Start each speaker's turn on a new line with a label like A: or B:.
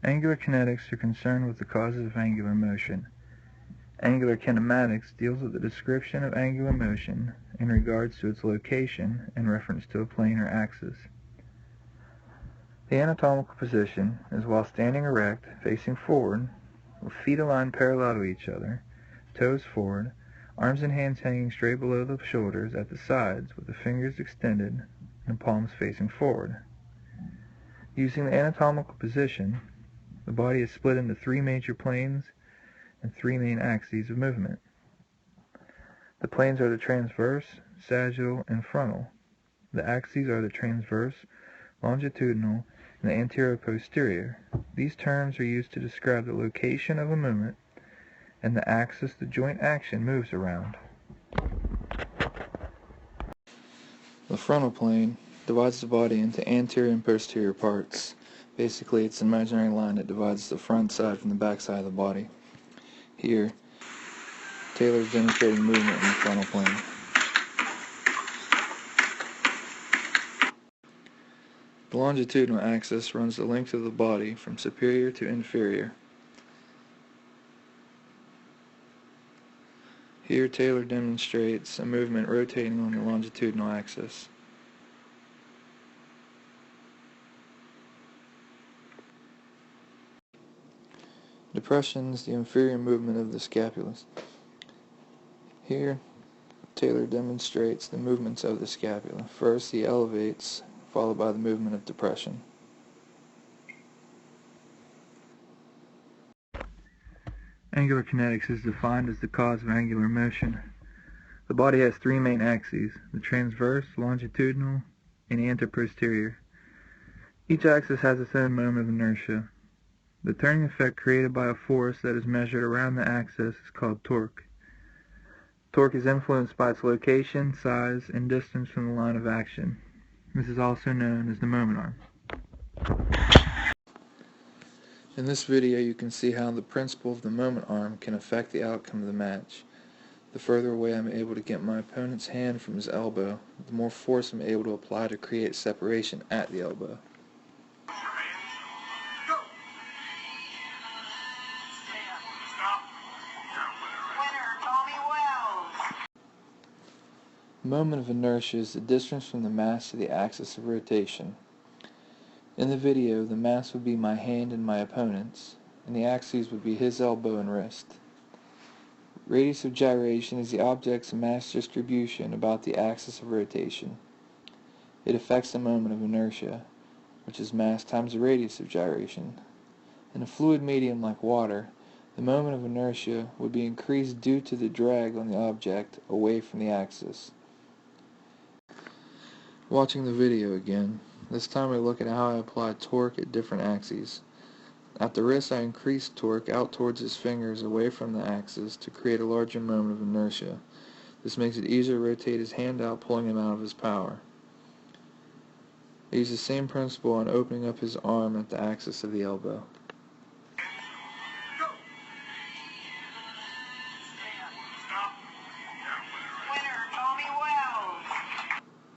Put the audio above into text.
A: Angular kinetics are concerned with the causes of angular motion. Angular kinematics deals with the description of angular motion in regards to its location in reference to a plane or axis. The anatomical position is while standing erect, facing forward, with feet aligned parallel to each other, toes forward, arms and hands hanging straight below the shoulders at the sides with the fingers extended and palms facing forward. Using the anatomical position, the body is split into three major planes and three main axes of movement. The planes are the transverse, sagittal, and frontal. The axes are the transverse, longitudinal, and the anterior-posterior. These terms are used to describe the location of a movement and the axis the joint action moves around. The frontal plane divides the body into anterior and posterior parts. Basically, it's an imaginary line that divides the front side from the back side of the body. Here, Taylor is demonstrating movement in the frontal plane. The longitudinal axis runs the length of the body from superior to inferior. Here, Taylor demonstrates a movement rotating on the longitudinal axis. Depression is the inferior movement of the scapula. Here, Taylor demonstrates the movements of the scapula. First, he elevates, followed by the movement of depression. Angular kinetics is defined as the cause of angular motion. The body has three main axes, the transverse, longitudinal, and anteroposterior. Each axis has its own moment of inertia. The turning effect created by a force that is measured around the axis is called torque. Torque is influenced by its location, size, and distance from the line of action. This is also known as the moment arm. In this video, you can see how the principle of the moment arm can affect the outcome of the match. The further away I'm able to get my opponent's hand from his elbow, the more force I'm able to apply to create separation at the elbow. The moment of inertia is the distance from the mass to the axis of rotation. In the video, the mass would be my hand and my opponent's, and the axes would be his elbow and wrist. Radius of gyration is the object's mass distribution about the axis of rotation. It affects the moment of inertia, which is mass times the radius of gyration. In a fluid medium like water, the moment of inertia would be increased due to the drag on the object away from the axis. Watching the video again, this time I look at how I apply torque at different axes. At the wrist, I increase torque out towards his fingers away from the axis to create a larger moment of inertia. This makes it easier to rotate his hand out, pulling him out of his power. I use the same principle on opening up his arm at the axis of the elbow.